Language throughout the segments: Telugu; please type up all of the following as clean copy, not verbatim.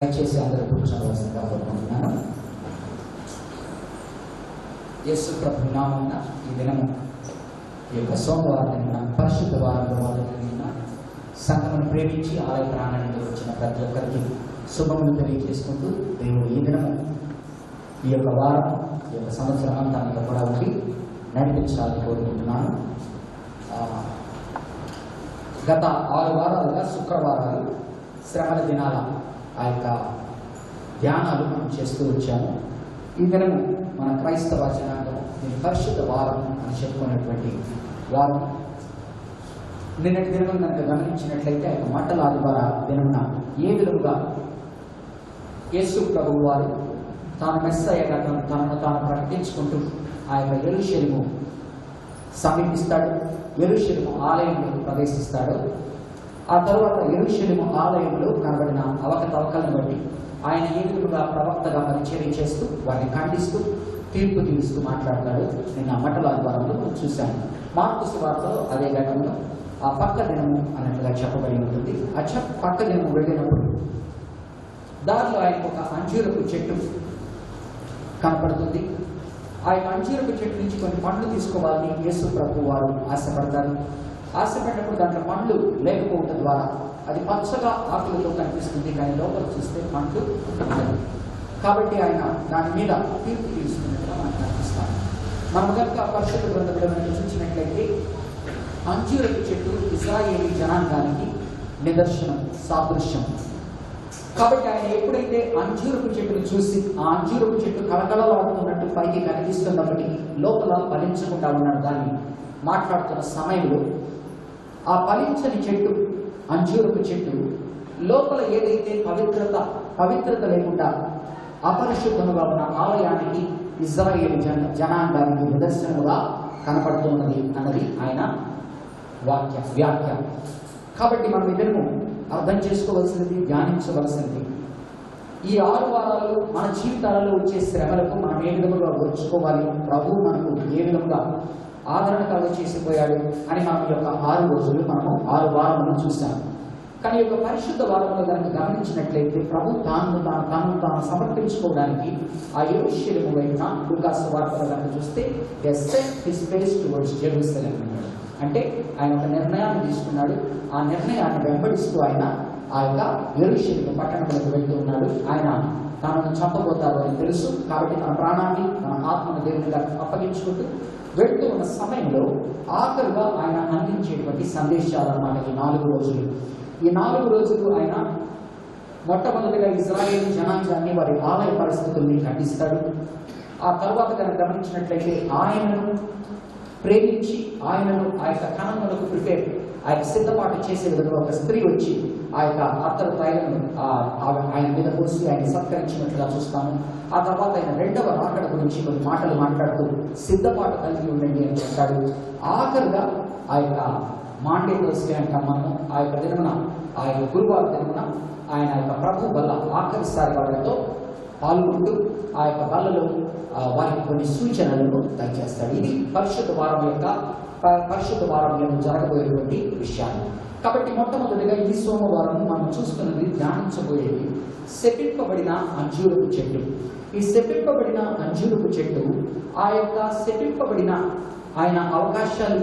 దయచేసి అందరూ కూర్చోవలసిందిగా కోరుకుంటున్నాను. యేసు ప్రభు నామమున ఈ దినము ఈ యొక్క సోమవారం దిన పరిశుద్ధ వారంలో మొదటి దిన సంఘమును ప్రేమించి ఆలయ ప్రాణానికి వచ్చిన ప్రతి ఒక్కరికి శుభములు తెలియజేసుకుంటూ దేవుడు ఈ దినము ఈ యొక్క వారం ఈ యొక్క సంవత్సరం అంతా కూడా ఉండి నడిపించాలని కోరుకుంటున్నాను. గత 6 వారాలుగా శుక్రవారాలు శ్రమల దినాల ఆ యొక్క ధ్యానాలు మనం చేస్తూ వచ్చాము. ఈ దినము మన క్రైస్తవ జనాంగం దీని పరిశుద్ధ వారం అని చెప్పుకున్నటువంటి వారం. నిన్నటి దినం కనుక గమనించినట్లయితే ఆ యొక్క మంటల ఆదివార దినమున ఏ విధముగా యేసు ప్రభువు వారు తాను మెస్సయ్యగా తనను తాను ప్రకటించుకుంటూ ఆ యొక్క యెరూషలేము సమీపిస్తాడు, యెరూషలేము ఆలయంలో ప్రవేశిస్తాడు. ఆ తర్వాత యెరూషలేము ఆలయంలో కనబడిన అవకతవకలను బట్టి ఆయన ఏ విధంగా ప్రవక్తగా పరిచర్య చేస్తూ వారిని ఖండిస్తూ తీర్పు తీరుస్తూ మాట్లాడతాడు. నేను ఆ మంటల ఆదివారంలో చూశాను. మార్కు సువార్తలో అదే ఘటనలో ఆ పక్క దినము అన్నట్లుగా చెప్పబడి ఉంటుంది. ఆ పక్క దినము వెళ్ళినప్పుడు దానిలో ఆయనకు ఒక అంజూరపు చెట్టు కనపడుతుంది. ఆ యొక్క అంజూరపు చెట్టు నుంచి కొన్ని పండ్లు తీసుకోవాలని యేసు ప్రభు వారు ఆశపడతారు. ఆశపడినప్పుడు దాంట్లో పండ్లు లేకపోవడం ద్వారా అది పచ్చగా ఆకులతో కనిపిస్తుంది, కానీ లోపల చూస్తే పండ్లు ఉండదు. కాబట్టి ఆయన దాని మీద తీర్పు తీసుకున్నట్టుగా మనకు కనిపిస్తాం. మనం కనుక పరిశుద్ధ గ్రంథంలో మనం చూసినట్లయితే అంజూరపు చెట్టు ఇశ్రాయేలీ జనాంగానికి నిదర్శనం, సాదృశ్యం. కాబట్టి ఆయన ఎప్పుడైతే అంజూరపు చెట్టును చూసి ఆ అంజూరపు చెట్టు కళకళలాడుతున్నట్టు పైకి కనిపిస్తున్నప్పటికీ లోపల ఫలించకుండా ఉన్నాడు దాన్ని మాట్లాడుతున్న సమయంలో ఆ ఫలించని చెట్టు అంజూరపు చెట్టు లోపల ఏదైతే పవిత్రత లేకుండా అపరిశుద్ధముగా ఉన్న ఆలయానికి ఇశ్రాయేలు జనాంగానికి నిదర్శనముగా కనపడుతున్నది అన్నది ఆయన వ్యాఖ్య. కాబట్టి మనం ఇద్దరు అర్థం చేసుకోవాల్సింది, ధ్యానించవలసింది, ఈ 6 వారాలు మన జీవితాలలో వచ్చే శ్రమలకు మనం ఏ విధముగా ఓర్చుకోవాలి, ప్రభువు మనకు ఏ విధంగా ఆదరణ కలుగ చేసిపోయాడు అని మనం యొక్క 6 రోజులు మనము 6 వారములను చూసాము. కానీ యొక్క పరిశుద్ధ వారంలో కనుక గమనించినట్లయితే ప్రభు తాను సమర్పించుకోవడానికి ఆ యెరూషలేము వైపున లూకాసు వార్తలో కనుక చూస్తే హిస్ ఫేస్ టువర్డ్స్ జెరూసలేం అన్నాడు. అంటే ఆయన ఒక నిర్ణయాన్ని తీసుకున్నాడు. ఆ నిర్ణయాన్ని వెంబడిస్తూ ఆయన ఆ యొక్క యెరూషలేము పట్టణంలోకి వెళ్తూ ఉన్నాడు. ఆయన తనను చంపబోతారు అని తెలుసు. కాబట్టి తన ప్రాణాన్ని, తన ఆత్మను దేవునిగా అప్పగించుకుంటూ వెళ్తూ ఉన్న సమయంలో ఆఖరుగా ఆయన అందించేటువంటి సందేశాలు అన్నమాట ఈ 4 రోజులు. ఈ 4 రోజులు ఆయన మొట్టమొదటిగా ఇశ్రాయేలు జనాంగాన్ని వారి ఆలయ పరిస్థితుల్ని ఖండిస్తాడు. ఆ తర్వాత కనుక గమనించినట్లయితే ఆయనను ప్రేమించి ఆయనను ఆ యొక్క కణములకు ఆ యొక్క సిద్ధపాటు చేసే విధంగా ఒక స్త్రీ వచ్చి ఆ యొక్క అత్తరు తైలను ఆయన మీద పోసి ఆయన సత్కరించినట్లుగా చూస్తాము. ఆ తర్వాత ఆయన 2వ రాకడ గురించి కొన్ని మాటలు మాట్లాడుతూ సిద్ధపాటు కలిగి ఉండండి అని చెప్తాడు. ఆఖరుగా ఆ యొక్క మాండే థర్స్డే అంటాం మనము. ఆ యొక్క దినమున ఆ యొక్క గురువారం దినమున ఆయన యొక్క ప్రభు వల్ల ఆఖరిసారి వాళ్ళతో పాల్గొంటూ ఆ యొక్క బల్లలో వారికి కొన్ని సూచనలను దయచేస్తాడు. ఇది పరిశుద్ధ వారం జరగబోయేటువంటి విషయాలు. కాబట్టి మొట్టమొదటిగా ఈ సోమవారం మనం చూస్తున్నది, ధ్యానించబోయేది శపింపబడిన అంజూరపు చెట్టు. ఈ శపింపబడిన అంజూరపు చెట్టు ఆ యొక్క శపింపబడిన ఆయన అవకాశాలు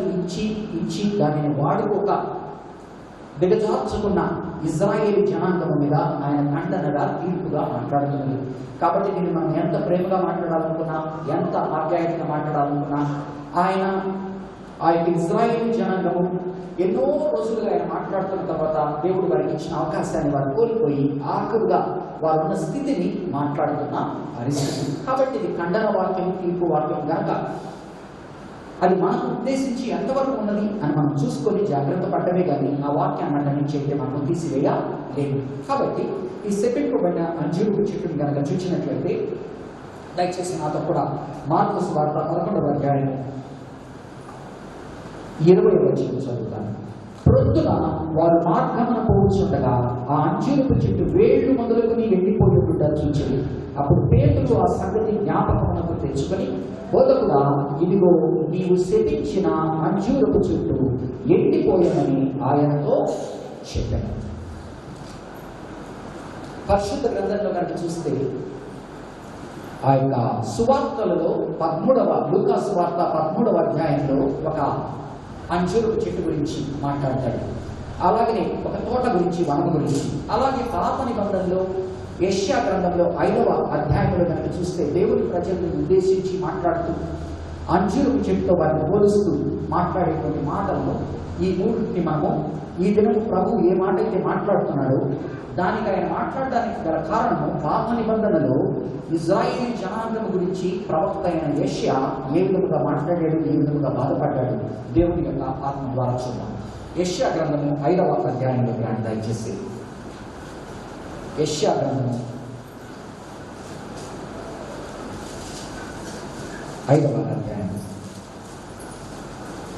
ఇచ్చి దానిని వాడుకోక దిగజార్చుకున్న ఇశ్రాయేలు జనాంగం మీద ఆయన ఖండనగా తీర్పుగా మాట్లాడుతున్నది. కాబట్టి దీన్ని మనం ఎంత ప్రేమగా మాట్లాడాలనుకున్నా, ఎంత ఆప్యాయంగా మాట్లాడాలనుకున్నా, ఆ యొక్క ఇశ్రాయేలు జనాంగము ఎన్నో రోజులుగా ఆయన మాట్లాడుతున్న తర్వాత దేవుడు వారికి ఇచ్చిన అవకాశాన్ని వారు కోల్పోయి ఆఖరుగా వారు ఉన్న స్థితిని మాట్లాడుతున్న పరిస్థితి. కాబట్టి ఇది ఖండన వాక్యం, తీర్పు వాక్యం కనుక అది మనకు ఉద్దేశించి ఎంతవరకు ఉన్నది అని మనం చూసుకొని జాగ్రత్త పడ్డమే కానీ ఆ వాక్యాన్ని అక్కడి నుంచి అయితే మనం తీసివేయలేదు. కాబట్టి ఈ శపింపబడిన అంజూరపు చెట్టుని కనుక చూసినట్లయితే దయచేసి నాతో కూడా మార్కు సువార్త 11వ అధ్యాయం 20వ వచనం చదువుతాను. ప్రొద్దున వారు మార్గమున పోవుచుండగా ఆ అంజూరపు చెట్టు వేళ్ళు మొదలుకొని ఎండిపోయి ఉండగా చూచింది. అప్పుడు పేతురు ఆ సంగతి జ్ఞాపకమునకు తెచ్చుకొని, బోధకుడా, ఇదిగో నీవు శపించిన అంజూరపు చెట్టు ఎండిపోయానని ఆయనతో చెప్పాను. పరిశుద్ధ గ్రంథంలో కనుక చూస్తే ఆ యొక్క సువార్తలలో 13వ లూకా సువార్త 13వ అధ్యాయంలో ఒక అంజూరపు చెట్టు గురించి మాట్లాడతాడు. అలాగనే ఒక తోట గురించి, వనం గురించి. అలాగే పాత నిబంధనలో యెషయా గ్రంథంలో 5వ అధ్యాయంలో కనుక చూస్తే దేవుని ప్రజలను ఉద్దేశించి మాట్లాడుతూ అంజూరపు చెట్టుతో వారిని పోలుస్తూ మాట్లాడేటువంటి మాటలను ఈ మూడింటిని మనము ఈ దినం ప్రభు ఏ మాట అయితే మాట్లాడుతున్నాడో దానికి ఆయన మాట్లాడడానికి గల కారణము పాత నిబంధనలో ఇజ్రాయేలీ జనాంగం గురించి ప్రవక్త అయిన యెషయా ఏ విధముగా మాట్లాడాడు, ఏ విధముగా బాధపడ్డాడు దేవుని యొక్క ఆత్మ ద్వారా చూద్దాం. యెషయా గ్రంథము 5వ అధ్యాయంలో కానీ దయచేసి యెషయా గ్రంథము 5వ అధ్యాయం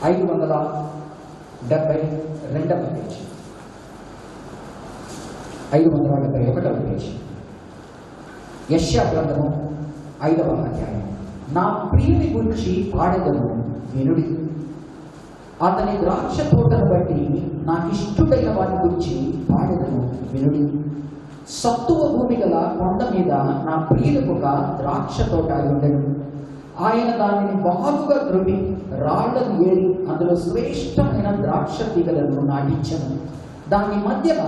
572వ పేజీ, 571వ పేజీ. యెషయా గ్రంథము 5వ అధ్యాయం. నా ప్రియుని గురించి పాడెదను వినుడి, అతని ద్రాక్ష తోటను బట్టి నాకు ఇష్టడైన వారి గురించి పాడెదను వినుడి. సత్తువ భూమి గల కొండ మీద నా ప్రియులకు ఒక ద్రాక్ష తోట ఉండెను. ఆయన దానిని బాగుగా త్రొవ్వి రాళ్లను ఏరి అందులో శ్రేష్టమైన ద్రాక్ష తీగలను నాటించను. దాని మధ్యన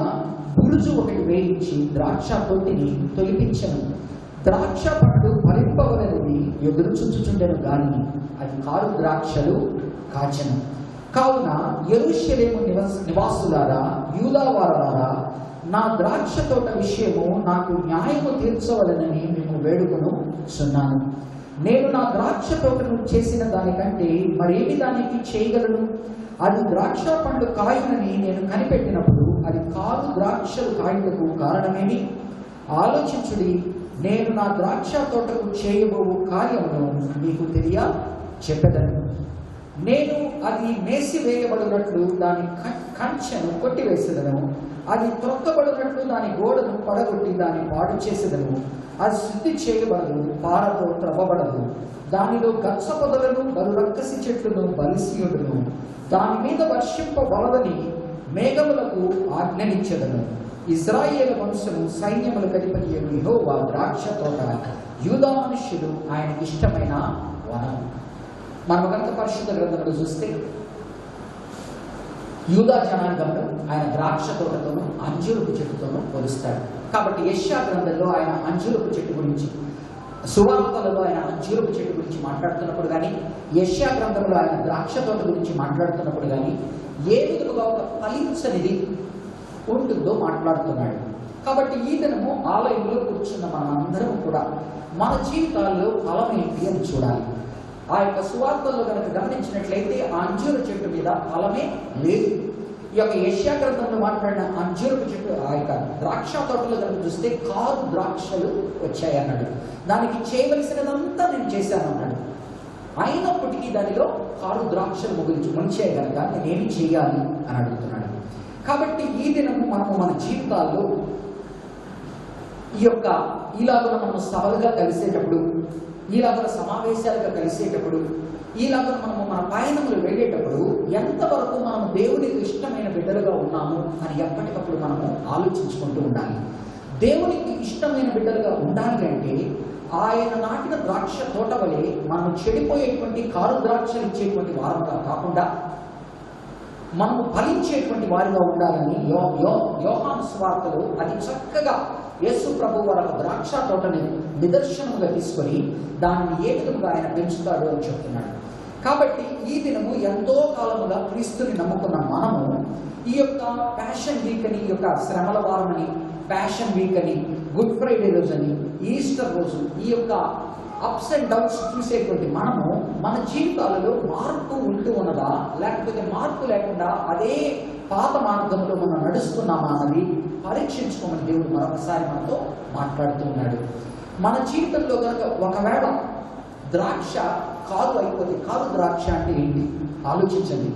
బురుజు ఒకటి వేయించి ద్రాక్ష తొట్టిని తొలిపించను. ద్రాక్ష పండు ఫలింపవలెనని ఎదురు చూచుచుండెను గాని అది కారు ద్రాక్షలు కాచెను. కావున యెరూషలేము నివాసులారా, యూదా వారలారా, నా ద్రాక్ష తోట విషయము నాకు న్యాయము తీర్చవలనని మేము వేడుకను చున్నాను. నేను నా ద్రాక్ష తోటను చేసిన దానికంటే మరేమి దానికి చేయగలను? అది ద్రాక్ష పండు కాయునని నేను కనిపెట్టినప్పుడు అది కారు ద్రాక్షలు కాయుటకు కారణమేమి? ఆలోచించుడి, నేను నా ద్రాక్ష తోటకు చేయబోవు కార్యమును మీకు తెలియ చెప్పెదను. నేను అది మేసివేయబడినట్లు దాని కంచెను కొట్టివేసేదను, అది త్రొక్కబడినట్లు దాని గోడను పడగొట్టి దాన్ని పాడు చేసేదను. అది శుద్ధి చేయబడదు, పారతో త్రవ్వబడదు. దానిలో గచ్చ పొదలను బలు రక్కసి చెట్లను బలిసియుడును. దాని మీద వర్షింపబడదని మేఘములకు ఆజ్ఞనిచ్చెదను. ఇశ్రాయేలు వంశము సైన్యములకు అధిపతి యెహోవా ద్రాక్ష తోట, యూదా మనుష్యులు ఆయనకి ఇష్టమైన వనం. మనం కనుక పరిశుద్ధ గ్రంథంలో చూస్తే యూదా జనాంగంలో ఆయన ద్రాక్ష తోటతోనూ అంజూరపు చెట్టుతోనూ పోలుస్తాడు. కాబట్టి యెషయా గ్రంథంలో ఆయన అంజూరపు చెట్టు గురించి, సువార్తలలో ఆయన అంజూరపు చెట్టు గురించి మాట్లాడుతున్నప్పుడు కానీ, యెషయా గ్రంథంలో ఆయన ద్రాక్ష తోట గురించి మాట్లాడుతున్నప్పుడు కానీ ఏ విధముగా ఒక ఫలించనిది ఉంటుందో మాట్లాడుతున్నాడు. కాబట్టి ఈ దినము ఆలయంలో కూర్చున్న మనందరం కూడా మన జీవితాల్లో ఫలం ఏంటి అని చూడాలి. ఆ యొక్క సువార్తల్లో కనుక గమనించినట్లయితే ఆ అంజూర చెట్టు మీద ఫలమే లేదు. ఈ యొక్క యెషయా గ్రంథంలో మాట్లాడిన అంజూరపు చెట్టు, ఆ యొక్క ద్రాక్ష తోటలో కనుక చూస్తే కారు ద్రాక్షలు వచ్చాయన్నాడు. దానికి చేయవలసినదంతా నేను చేశాను అన్నాడు. అయినప్పటికీ దానిలో కారు ద్రాక్షలు ముంచే కనుక నేనేమి చేయాలి అని అడుగుతున్నాడు. కాబట్టి ఈ దినము మనము మన జీవితాల్లో ఈ యొక్క ఇలాగ మనం సభలుగా కలిసేటప్పుడు, ఇలాగ సమావేశాలుగా కలిసేటప్పుడు, ఇలాగ మనము మన పయనములు వెళ్ళేటప్పుడు ఎంతవరకు మనము దేవునికి ఇష్టమైన బిడ్డలుగా ఉన్నాము అని ఎప్పటికప్పుడు మనము ఆలోచించుకుంటూ ఉండాలి. దేవునికి ఇష్టమైన బిడ్డలుగా ఉండాలి అంటే ఆయన నాటిన ద్రాక్ష తోట వలె మనం చెడిపోయేటువంటి కారు ద్రాక్షలు ఇచ్చేటువంటి వారంగా కాకుండా మనము ఫలించేటువంటి వారిగా ఉండాలని యోహాను సువార్తలో అది చక్కగా యేసు ప్రభు వారి ద్రాక్ష తోటని నిదర్శనముగా తీసుకొని దానిని ఏ విధముగా ఆయన పెంచుతాడు అని చెప్తున్నాడు. కాబట్టి ఈ దినము ఎంతో కాలముగా క్రీస్తుని నమ్ముకున్న మనము ఈ యొక్క ప్యాషన్ వీక్ అని, ఈ యొక్క శ్రమల వారం అని, ప్యాషన్ వీక్ అని, గుడ్ ఫ్రైడే రోజు అని, ఈస్టర్ రోజు, ఈ యొక్క అప్స్ అండ్ డౌన్స్ చూసేటువంటి మనము మన జీవితాలలో మార్పు ఉంటూ ఉన్నదా, లేకపోతే మార్పు లేకుండా అదే పాత మార్గంలో మనం నడుస్తున్నామా అన్నది పరీక్షించుకోమని దేవుడు మరొకసారి మనతో మాట్లాడుతూ ఉన్నాడు. మన జీవితంలో కనుక ఒకవేళ ద్రాక్ష కారు అయిపోతే, కారు ద్రాక్ష అంటే ఏంటి ఆలోచించండి.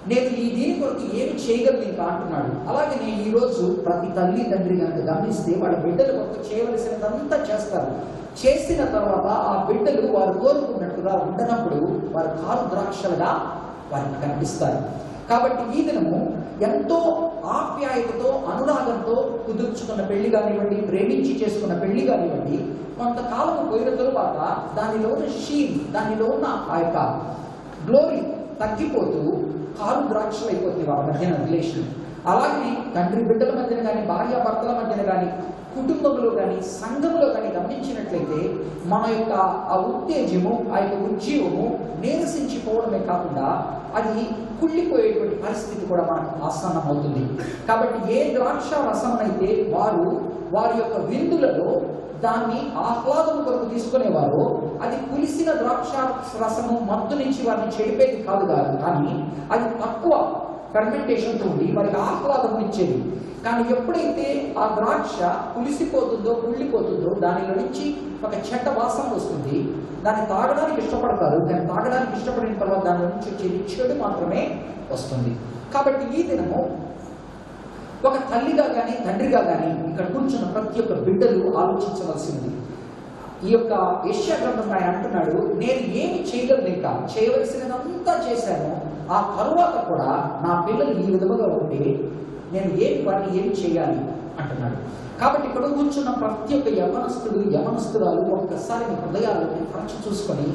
నేను దీని కొరకు ఏమి చేయగలను ఇంకా అంటున్నాడు. అలాగే నేను ఈరోజు ప్రతి తల్లి తండ్రి కనుక గమనిస్తే వాళ్ళ బిడ్డల కొరకు చేయవలసినదంతా చేస్తారు. చేసిన తర్వాత ఆ బిడ్డలు వారు కోరుకున్నట్టుగా ఉండనప్పుడు వారు కారు ద్రాక్షలుగా వారికి కనిపిస్తారు. కాబట్టి ఈ దినము ఎంతో ఆప్యాయతతో అనురాగంతో కుదుర్చుకున్న పెళ్లి కానివ్వండి, ప్రేమించి చేసుకున్న పెళ్లి కానివ్వండి, కొంతకాలం పోయిన తరువాత దానిలో ఉన్న షీన్, దానిలో ఉన్న ఆ యొక్క గ్లోరీ తగ్గిపోతూ కారు ద్రాక్షలు అయిపోతుంది వాళ్ళ మధ్యన రిలేషన్. అలాగే తండ్రి బిడ్డల మధ్యన కానీ, భార్యాభర్తల మధ్యన కానీ, కుటుంబంలో కానీ, సంఘంలో కానీ గమనించినట్లయితే మన యొక్క ఆ ఉత్తేజము, ఆ యొక్క ఉజ్జీవము నీరసించిపోవడమే కాకుండా అది కుళ్ళిపోయేటువంటి పరిస్థితి కూడా మనకు ఆసన్నమవుతుంది. కాబట్టి ఏ ద్రాక్ష రసమునైతే వారి యొక్క విందులలో దాన్ని ఆహ్లాదం కొరకు తీసుకునేవారో, అది పులిసిన ద్రాక్ష రసము మత్తు నుంచి వారిని చెడిపేది కాదు కానీ అది తక్కువ ఫెర్మెంటేషన్తో ఉండి వారికి ఆహ్లాదం ఇచ్చేది. కానీ ఎప్పుడైతే ఆ ద్రాక్ష పులిసిపోతుందో, కుళ్ళిపోతుందో, దానిలో నుంచి ఒక చెడ్డ వాసన వస్తుంది. దాన్ని తాగడానికి ఇష్టపడతారు, దాన్ని తాగడానికి ఇష్టపడిన తర్వాత దాని నుంచి వచ్చేది చెడు మాత్రమే వస్తుంది. కాబట్టి ఈ దినము ఒక తల్లిగా కానీ, తండ్రిగా కానీ ఇక్కడ కూర్చున్న ప్రతి ఒక్క బిడ్డలు ఆలోచించవలసింది. ఈ యొక్క యెషయా గ్రంథంలో ఆయన అంటున్నాడు, నేను ఏమి చేయగలను, చేయవలసినదంతా చేశాను, ఆ తరువాత కూడా నా పిల్లలు ఈ విధముగా ఉంటే నేను వాటిని ఏమి చేయాలి అంటున్నాడు. కాబట్టి ఇక్కడ కూర్చున్న ప్రతి ఒక్క యవనస్తురాలు ఒక్కసారి మీ హృదయాలను పరచి చూసుకొని,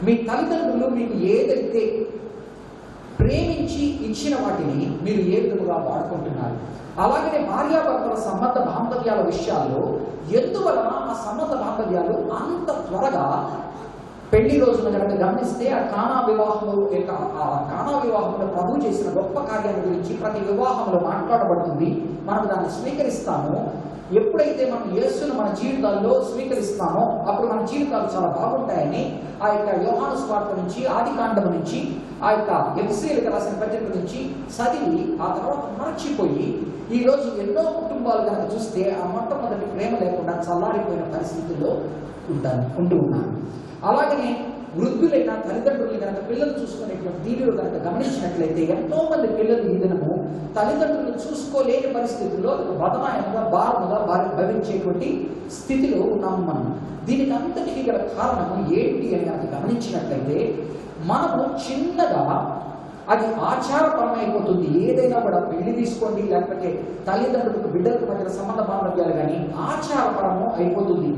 మీ తల్లిదండ్రులు మీకు ఏదైతే ప్రేమించి ఇచ్చిన వాటిని మీరు ఏ విధముగా వాడుకుంటున్నారు. అలాగనే భార్యాభర్తల సంబంధ బాంధవ్యాల విషయాల్లో ఎందువలన ఆ సంబంధ బాంధవ్యాలు అంత త్వరగా పెళ్లి రోజున కనుక గమనిస్తే ఆ కానా వివాహంలో ప్రభు చేసిన గొప్ప కార్యాన్ని గురించి ప్రతి వివాహంలో మాట్లాడబడుతుంది. మనం దాన్ని స్వీకరిస్తాము. ఎప్పుడైతే మనం యేసును మన జీవితాల్లో స్వీకరిస్తామో అప్పుడు మన జీవితాలు చాలా బాగుంటాయని ఆ యొక్క యోహాను సువార్త నుంచి, ఆదికాండం నుంచి, ఆ యొక్క ఎఫెసీయులకు రాసిన పత్రిక నుంచి చదివి ఆ తర్వాత మరచిపోయి ఈరోజు ఎన్నో కుటుంబాలు కనుక చూస్తే ఆ మొట్టమొదటి ప్రేమ లేకుండా చల్లారిపోయిన పరిస్థితుల్లో ఉంటూ ఉన్నాను. అలాగనే వృద్ధులైన తల్లిదండ్రులు కనుక పిల్లలు చూసుకునేటువంటి దీనిలో కనుక గమనించినట్లయితే ఎంతో మంది పిల్లలు ఈ దినము తల్లిదండ్రులు చూసుకోలేని పరిస్థితుల్లో బదనాయంగా, భారముగా భవించేటువంటి స్థితిలో ఉన్నాము మనం. దీనికి అంతటికీ గల కారణము ఏంటి అని కనుక గమనించినట్లయితే మనము చిన్నగా అది ఆచారపరమైపోతుంది. ఏదైనా కూడా పెళ్లి తీసుకోండి, లేకపోతే తల్లిదండ్రులకు బిడ్డలకు మధ్య సంబంధ బాంధవ్యాలు కానీ ఆచారపరము అయిపోతుంది.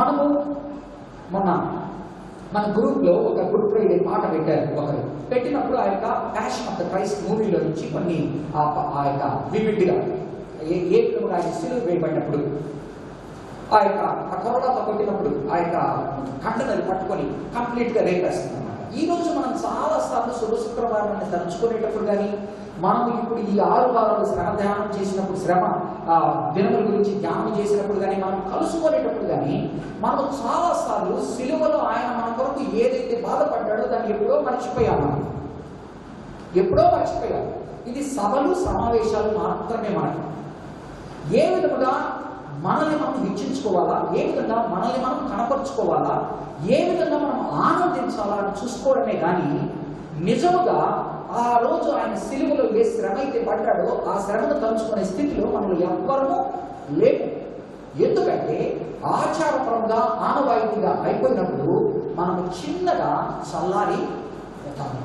మనము మన గ్రూప్లో ఒక గుడ్ ఫ్రైడే పాట పెట్టారు. ఒకరు పెట్టినప్పుడు ఆ యొక్క ప్యాషన్ ఆఫ్ ద క్రైస్ట్ మూవీలో నుంచి కొన్ని ఆ యొక్క వివిడ్గా ఏ విధంగా ఆయన సిలువ వేయబడినప్పుడు ఆ యొక్క కొరడాతో కొట్టినప్పుడు ఆ యొక్క కండనది పట్టుకొని కంప్లీట్గా రేపేస్తుంది అన్నమాట. ఈ రోజు మనం చాలాసార్లు శుక్రవారాన్ని తలుచుకునేటప్పుడు కానీ, మనము ఇప్పుడు ఈ 6 వారాలు శ్రమ ధ్యానం చేసినప్పుడు, శ్రమ దినముల గురించి ధ్యానం చేసినప్పుడు కానీ, మనం కలుసుకునేటప్పుడు కానీ మనం చాలాసార్లు సిలువలో ఆయన మన కొరకు ఏదైతే బాధపడ్డాడో దాన్ని ఎప్పుడో మర్చిపోయాము. ఇది సభలు, సమావేశాలు మాత్రమే. మనకి ఏ విధముగా మనల్ని మనం హెచ్చించుకోవాలా, ఏ విధంగా మనల్ని మనం కనపరుచుకోవాలా, ఏ విధంగా మనం ఆనందించాలా అని చూసుకోవడమే కానీ నిజముగా ఆ రోజు ఆయన సిలువలో ఏ శ్రమ అయితే పడ్డాడో ఆ శ్రమను తలుచుకునే స్థితిలో మనలో ఎవ్వరము లేము. ఎందుకంటే ఆచారపరంగా, ఆనవాయితీగా అయిపోయినప్పుడు మనము చిన్నగా చల్లారి పోతాము.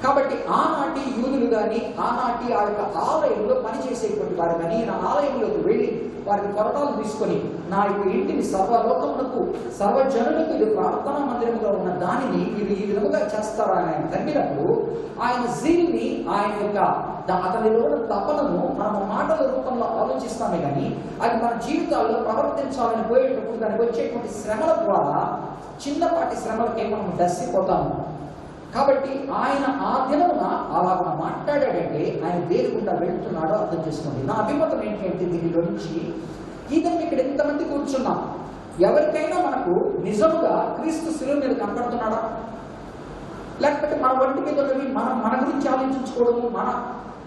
కాబట్టి ఆనాటి యూదులు కానీ, ఆనాటి ఆ యొక్క ఆలయంలో పనిచేసేటువంటి వారు కానీ నా ఆలయంలోకి వెళ్ళి వారికి కొరటాలు తీసుకొని నా యొక్క ఇంటిని సర్వలోకములకు, సర్వజనులకు ఇది ప్రార్థనా మందిరముగా ఉన్న దానిని మీరు ఈ విధముగా చేస్తారా అని ఆయన తగ్గినప్పుడు ఆయన జీవిని, ఆయన యొక్క అతనిలో తపనను మనము మాటల రూపంలో ఆలోచిస్తామే కానీ అది మన జీవితాల్లో ప్రవర్తించాలని పోయేటప్పుడు దానికి వచ్చేటువంటి శ్రమల ద్వారా చిన్నపాటి శ్రమలకే మనం దర్శిపోతాము. కాబట్టి ఆయన ఆ దినమున అలాగ మాట్లాడాడంటే ఆయన దేని గుండా వెళ్తున్నాడో అర్థం చేసుకోండి. నా అభిమతం ఏంటంటే దీనిలో నుంచి ఈ దినం ఇక్కడ ఎంతమంది కూర్చున్నాం, ఎవరికైనా మనకు నిజముగా క్రీస్తు శిలువ మీద కనపడుతున్నాడా? లేకపోతే మన ఒంటి మీద ఉన్నవి మన గురించి ఆలోచించుకోవడము,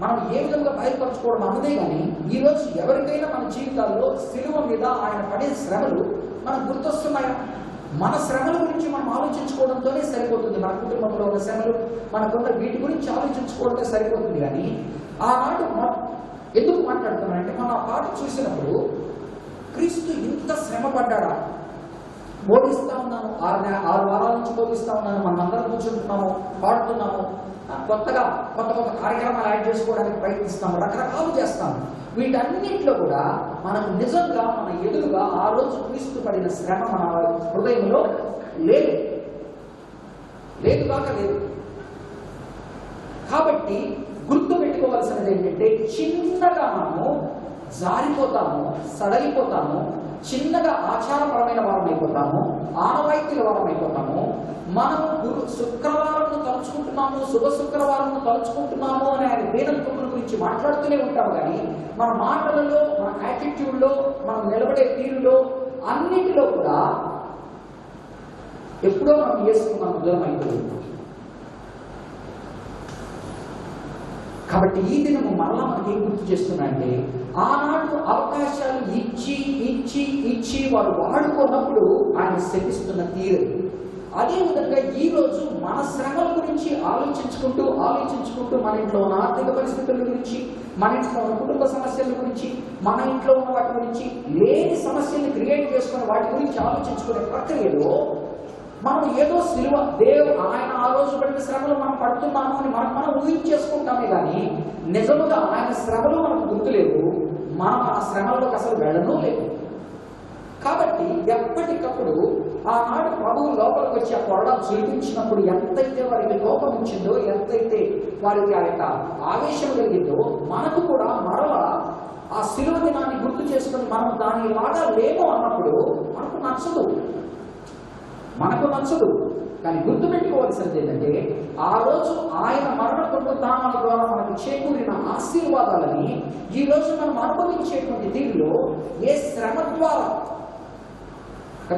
మనం ఏ విధంగా బయలుపరచుకోవడం అన్నదే కానీ ఈరోజు ఎవరికైనా మన జీవితాల్లో శిలువ మీద ఆయన పడే శ్రమలు మనకు గుర్తొస్తున్నాయా? మన శ్రమల గురించి మనం ఆలోచించుకోవడంతోనే సరిపోతుంది. మన కుటుంబంలో ఉన్న శ్రమలు, మనకున్న వీటి గురించి ఆలోచించుకోవడమే సరిపోతుంది. కానీ ఆనాడు ఎందుకు మాట్లాడుతున్నానంటే మనం ఆ పాట చూసినప్పుడు క్రీస్తు ఇంత శ్రమ పడ్డాడా? బోధిస్తా ఉన్నాను, 6 వారాల నుంచి బోధిస్తా ఉన్నాను, మనం అందరం కూర్చుంటున్నాము, పాడుతున్నాము. కొత్త కార్యక్రమాలు యాడ్ చేసుకోవడానికి ప్రయత్నిస్తాము, రకరకాలు చేస్తాము. వీటన్నింటిలో కూడా మనకు నిజంగా మన ఎదురుగా ఆ రోజు క్రీస్తు పడిన శ్రమ మన హృదయంలో లేదు కాక లేదు. కాబట్టి గుర్తు పెట్టుకోవాల్సినది ఏంటంటే, చిన్నగా మనము జారిపోతాము, సడలిపోతాము, చిన్నగా ఆచారపరమైన వారం అయిపోతాము, ఆనవాయితీల వారం అయిపోతాము. మనం శుక్రవారం తలుచుకుంటున్నాము, శుభ శుక్రవారం తలుచుకుంటున్నాము అనే ఆయన వేదంతుల గురించి మాట్లాడుతూనే ఉంటాము. కానీ మన మాటలలో, మన యాటిట్యూడ్లో, మనం నిలబడే తీరులో, అన్నిటిలో కూడా ఎప్పుడో మనం చేసుకున్నాం దూరం అయిపోయింది. కాబట్టి ఈ దినము మరలా మనకి ఏం గుర్తు చేస్తున్నాయంటే, ఆనాడు అవకాశాలు ఇచ్చి వారు వాడుకున్నప్పుడు ఆయన శపిస్తున్న తీరు. అదేవిధంగా ఈ రోజు మన శ్రమల గురించి ఆలోచించుకుంటూ మన ఇంట్లో ఉన్న ఆర్థిక పరిస్థితుల గురించి, మన ఇంట్లో ఉన్న కుటుంబ సమస్యల గురించి, మన ఇంట్లో ఉన్న వాటి గురించి, లేని సమస్యల్ని క్రియేట్ చేసుకుని వాటి గురించి ఆలోచించుకునే ప్రక్రియలో మనం ఏదో సిలువ ఆయన ఆ రోజు పడిన శ్రమలు మనం పడుతున్నాము అని మనం ఊహించేసుకుంటామే కానీ నిజముగా ఆయన శ్రమలు మనకు గుర్తులేవు, మనం ఆ శ్రమలకు అసలు వెళ్ళను లేదు. కాబట్టి ఎప్పటికప్పుడు ఆనాడు ప్రభువు లోపలికి వచ్చి ఆ కొరడాలు చూపించినప్పుడు ఎంతైతే వారికి కోపం ఇచ్చిందో, ఎంతైతే వారికి ఆ యొక్క ఆవేశం కలిగిందో, మనకు కూడా మరలా ఆ సిలువ దినాన్ని గుర్తు చేసుకుని మనం దానిలాగా లేమో అన్నప్పుడు మనకు నచ్చదు. కానీ గుర్తుపెట్టుకోవాల్సింది ఏంటంటే, ఆ రోజు ఆయన మరణ పునరుద్ధానాల ద్వారా మనకు చేకూరిన ఆశీర్వాదాలని ఈ రోజు మనం అనుభవించేటువంటి దీనిలో ఏ శ్రమ ద్వారా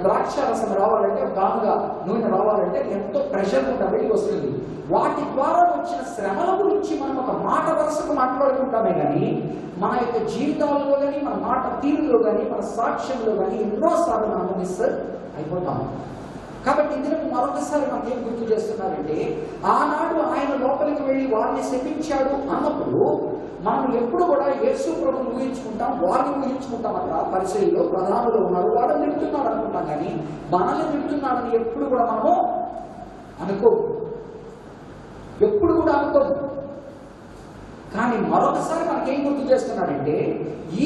ద్రాక్ష రసం రావాలంటే, గానుగా నూనె రావాలంటే ఎంతో ప్రెషర్ ఉంటే బయటికి వస్తుంది. వాటి ద్వారా వచ్చిన శ్రమల గురించి మనం ఒక మాట వరుసకు మాట్లాడుకుంటామే కానీ మన యొక్క జీవితాల్లో కానీ, మన మాట తీరులో కానీ, మన సాక్ష్యంలో కానీ ఎన్నోసార్లు మనం మిస్ అయిపోతాము. కాబట్టి ఇందులో మరొకసారి మనకి ఏం గుర్తు చేస్తున్నారంటే, ఆనాడు ఆయన లోపలికి వెళ్ళి వారిని శపించాడు అన్నప్పుడు మనం ఎప్పుడు కూడా యేసు ప్రభువుని ఊహించుకుంటాం, వారిని ఊహించుకుంటాం. అక్కడ పరిచయంలో ప్రధానులు ఉన్నారు, వాడు నిడుతున్నాడు అనుకుంటాం. కానీ మనల్ని నిడుతున్నాడని ఎప్పుడు కూడా మనము ఎప్పుడు కూడా అనుకోదు. కానీ మరొకసారి మనకేం గుర్తు చేస్తున్నాడంటే,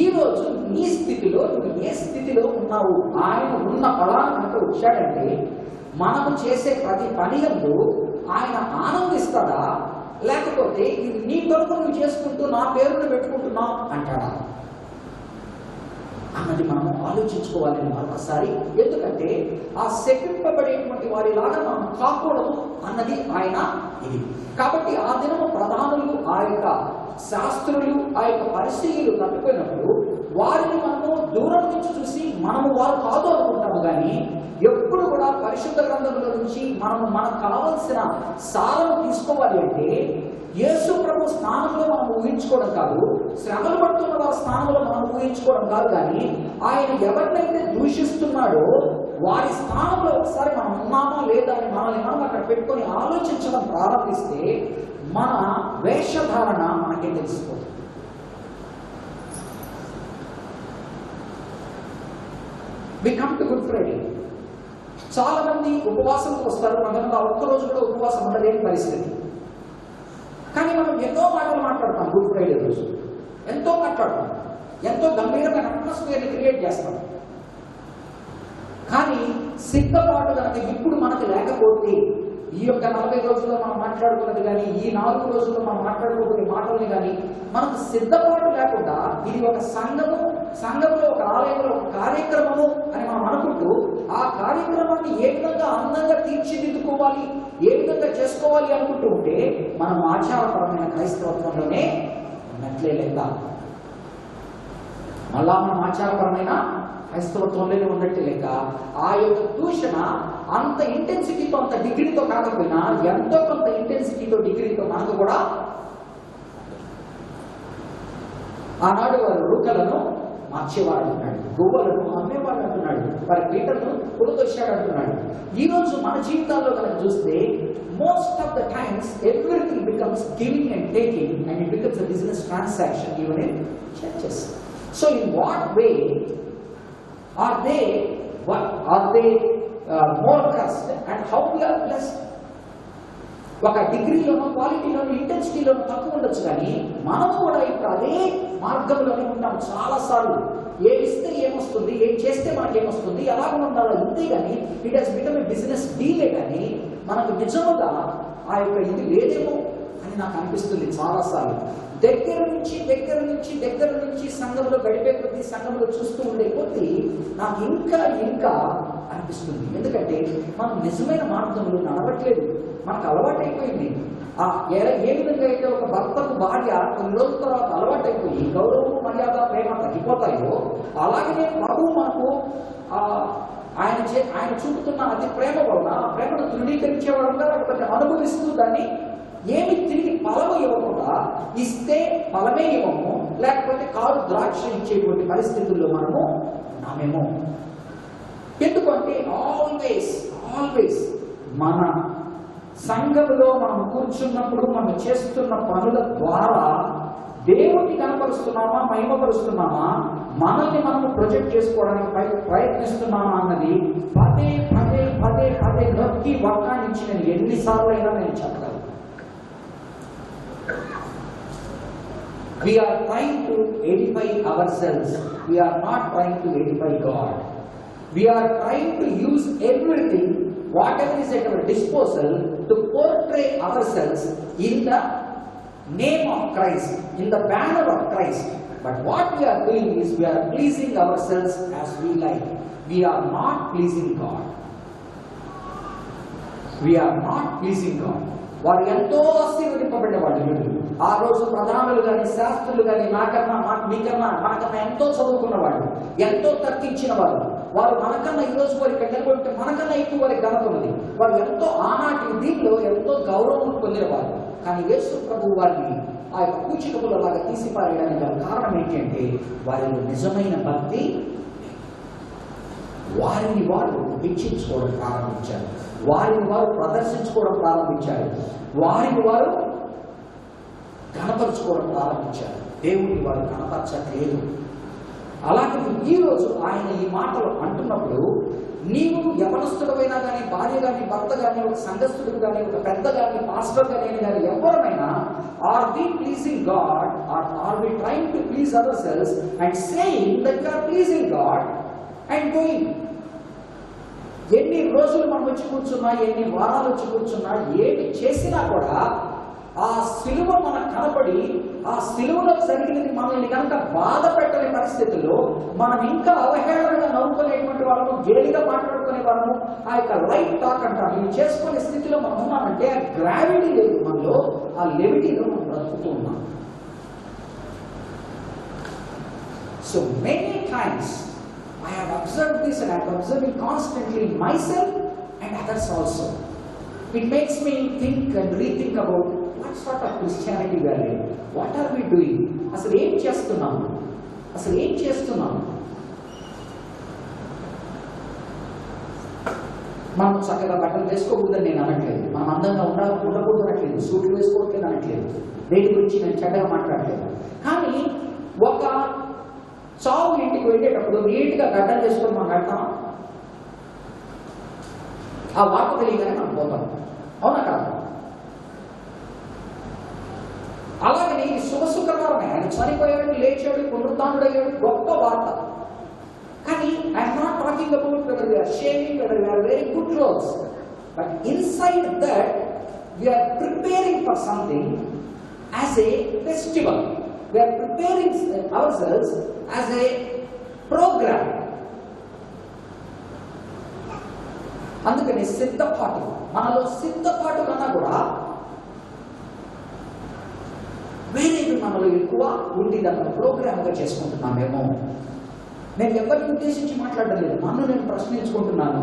ఈ రోజు నీ స్థితిలో నువ్వు ఏ స్థితిలో ఉన్నావు, ఆయన ఉన్న ఫలాన్ని మనకు వచ్చాడంటే మనము చేసే ప్రతి పని యందు ఆయన ఆనందిస్తాడా, లేకపోతే ఇది నీ కొరకు నువ్వు చేసుకుంటూ నా పేరును పెట్టుకుంటున్నావు అంటాడా అన్నది మనము ఆలోచించుకోవాలని మరొకసారి. ఎందుకంటే ఆ శపింపబడేటువంటి వారిలాగా మనం కాకూడదు అన్నది ఆయన ఇది. కాబట్టి ఆ దినము ప్రధానులు, ఆ యొక్క శాస్త్రులు, ఆ యొక్క పరిశీలు తప్పిపోయినప్పుడు వారిని మనము దూరం నుంచి చూసి మనము వారు కాదు అనుకుంటాము. కానీ ఎప్పుడు కూడా పరిశుద్ధ గ్రంథంలో నుంచి మనకు కావలసిన సారం తీసుకోవాలి అంటే యేసు ప్రభు స్థానంలో మనం ఊహించుకోవడం కాదు, శ్రమలు పడుతున్న వారి స్థానంలో మనం ఊహించుకోవడం కాదు. కానీ ఆయన ఎవరినైతే దూషిస్తున్నాడో వారి స్థానంలో ఒకసారి మనం ఉన్నామా లేదా అని మనల్ని మనం అక్కడ పెట్టుకొని ఆలోచించడం ప్రారంభిస్తే మన వేషధారణ మనకే తెలిసిపోతుంది. We come to Good Friday. చాలా మంది ఉపవాసంతో వస్తారు, మనలో ఒక్కరోజు కూడా ఉపవాసం ఉండలేని పరిస్థితి. కానీ మనం ఎన్నో మాటలు మాట్లాడతాం గుడ్ ఫ్రైడే రోజు, ఎంతో మాట్లాడతాం, ఎంతో గంభీరమైన అట్మాస్ఫియర్ని క్రియేట్ చేస్తాం. కానీ సిద్ధపాటు కనుక ఇప్పుడు మనకు లేకపోతే ఈ యొక్క 40 రోజుల్లో మనం మాట్లాడుకున్నది కానీ, ఈ 4 రోజుల్లో మనం మాట్లాడుకోబోయే మాటల్ని కానీ మనకు సిద్ధపాటు లేకుండా ఇది ఒక సంఘంలో ఒక ఆలయంలో ఒక కార్యక్రమము అని మనం అనుకుంటూ ఆ కార్యక్రమాన్ని ఏ విధంగా అందంగా తీర్చిదిద్దుకోవాలి, ఏ విధంగా చేసుకోవాలి అనుకుంటూ ఉంటే మనం ఆచారపరమైన క్రైస్తవత్వంలోనే ఉన్నట్లే లేదా, మళ్ళా మనం ఆచారపరమైన క్రైస్తవత్వంలోనే ఉన్నట్టు లేక ఆ యొక్క దూషణ అంత ఇంటెన్సిటీతో, అంత డిగ్రీతో కాకపోయినా ఎంతో కొంత ఇంటెన్సిటీతో, డిగ్రీతో మనకు కూడా. ఆనాడు వారు రూకలను మార్చేవాడు అంటున్నాడు, గువ్వలను అమ్మేవాడు అంటున్నాడు, వారి పీటలను పులదొచ్చాడు అంటున్నాడు. ఈ రోజు మన జీవితాల్లో కనుక చూస్తే most of the times everything becomes giving and taking and it becomes a business transaction even in churches. So in what way are they more cursed and how we are blessed? ఒక డిగ్రీలోనో క్వాలిటీలోనో ఇంటెన్సిటీలోనో తక్కువ ఉండొచ్చు, కానీ మనం కూడా ఇప్పుడు అదే మార్గంలోనే ఉంటాం చాలాసార్లు. ఏమిస్తే ఏమొస్తుంది, ఏం చేస్తే మనకి ఏమొస్తుంది, ఎలాగ ఉండాలో ఇంతే, కానీ it has become a business delay. కానీ మనకు నిజముగా ఆ యొక్క ఇది లేదేమో అని నాకు అనిపిస్తుంది చాలాసార్లు. దగ్గర నుంచి సంఘంలో గడిపే కొద్దీ, సంఘంలో చూస్తూ ఉండే కొద్దీ నాకు ఇంకా ఇంకా అనిపిస్తుంది. ఎందుకంటే మనం నిజమైన మార్గంలో నడవట్లేదు. మనకు అలవాటైపోయింది. ఏ విధంగా అయితే ఒక భర్తకు భార్య కొన్ని రోజుల తర్వాత అలవాటైపోయి గౌరవం, మర్యాద, ప్రేమ తగ్గిపోతాయో, అలాగే ప్రభువు మనకు ఆయన చూపుతున్న అతి ప్రేమ వలన ఆ ప్రేమను దృఢీకరించే వలన, లేకపోతే అనుభవిస్తూ దాన్ని ఏమి తిరిగి ఫలము ఇవ్వకుండా, ఇస్తే ఫలమే ఇవ్వము, లేకపోతే కారు ద్రాక్ష ఇచ్చేటువంటి పరిస్థితుల్లో మనము ఉన్నామేమో. ఎందుకంటే ఆల్వేస్ మన సంఘంలో మనం కూర్చున్నప్పుడు మనం చేస్తున్న పనుల ద్వారా దేవుడిని కనపరుస్తున్నామా, మహిమపరుస్తున్నామా, మనల్ని మనము ప్రొజెక్ట్ చేసుకోవడానికి ప్రయత్నిస్తున్నామా అన్నది పదే నొక్కి వక్కానిచ్చి నేను ఎన్నిసార్లు అయినా నేను చెప్పగలను. We are trying to edify ourselves. We are not trying to edify God. We are trying to use everything, whatever is at our disposal, to portray ourselves in the name of Christ, in the banner of Christ. But what we are doing is we are pleasing ourselves as we like. We are not pleasing God. We are not pleasing God. వారు ఎంతో ఆశీర్వదింపబడ్డ వాళ్ళు. ఆ రోజు ప్రధానులు కానీ, శాస్త్రులు కానీ, మీకన్నా మనకన్నా ఎంతో చదువుకున్న వాళ్ళు, ఎంతో తర్కించిన వాళ్ళు, వారు మనకన్నా ఈ రోజు వారికి నిలబడితే మనకన్నా ఎక్కువ వారికి ఘనత ఉన్నది. వారు ఎంతో ఆనాటి దీనిలో ఎంతో గౌరవం పొందినవారు. కానీ యేసు ప్రభు వారిని ఆ యొక్క పూచికపులలాగా తీసిపారేయడానికి గల కారణం ఏంటంటే వారిలో నిజమైన భక్తి, వారిని వారు హెచ్చించుకోవడం ప్రారంభించారు, వారిని వారు ప్రదర్శించుకోవడం ప్రారంభించారు, వారిని వారు కనపరుచుకోవడం ప్రారంభించారు. దేవుడిని వారు కనపరచట్లేదు. అలాగే ఈరోజు ఆయన ఈ మాటలు అంటున్నప్పుడు, నీవు యవనస్తుడమైనా కానీ, భార్య కానీ, భర్త కానీ, ఒక సంఘస్థుడు కానీ, ఒక పెద్ద కానీ, పాస్టర్ కానీ ఎవరైనా, are we pleasing God or we trying to please ourselves and saying that we are pleasing God and going. ఎన్ని రోజులు మనం వచ్చి కూర్చున్నా, ఎన్ని వారాలు వచ్చి కూర్చున్నా, ఏమి చేసినా కూడా ఆ సిలువ మనకు కనపడి, ఆ సిలువలో జరిగినది మనల్ని కనుక బాధ పెట్టని పరిస్థితుల్లో మనం ఇంకా అవహేళనగా నవ్వుకునేటువంటి వాళ్ళము, గేలిగా మాట్లాడుకునే వాళ్ళము, ఆ యొక్క లైట్ టాక్ అంటారు, ఇవి చేసుకునే స్థితిలో మనం ఉన్నామంటే ఆ గ్రావిటీ లేదు మనలో, ఆ లెవిటీలో మనం బ్రతుకుతూ ఉన్నాం. So many times I have observed this, and I am observing constantly in myself and others also. It makes me think and rethink about what sort of Christianity we are in. What are we doing? అసలు ఏం చేస్తున్నాము? మనం చక్కగా బట్టలు వేసుకోకూడదని నేను అనట్లేదు, మనం అందంగా ఉండకూడదు అనట్లేదు, సూట్లు వేసుకోవట్లేదు అనట్లేదు, దేని గురించి నేను చెడ్డగా మాట్లాడలేదు. కానీ ఒక చావు ఇంటికి వెళ్ళేటప్పుడు నీట్గా గడ్డలు చేసుకొని మనం వెళ్తాం, ఆ వార్త తెలియగానే మనం పోతాం, అవునా కాదు? అలాగని శుభశుక్రవారమే, ఆయన చనిపోయాడు, లేచాడు, పునరుద్ధానుడయ్యాడు, గొప్ప వార్త. కానీ I'm not talking about whether we are shaving, whether we are wearing good clothes, but inside that we are preparing for something as a festival. We are preparing ourselves as a program. అందుకని సిద్ధపాటు, మనలో సిద్ధపాటు కన్నా కూడా వేరేది మనలో ఎక్కువ ఉండి దాన్ని ప్రోగ్రామ్గా చేసుకుంటున్నామేమో. నేను ఎవరిని ఉద్దేశించి మాట్లాడడం లేదు, నన్ను నేను ప్రశ్నించుకుంటున్నాను.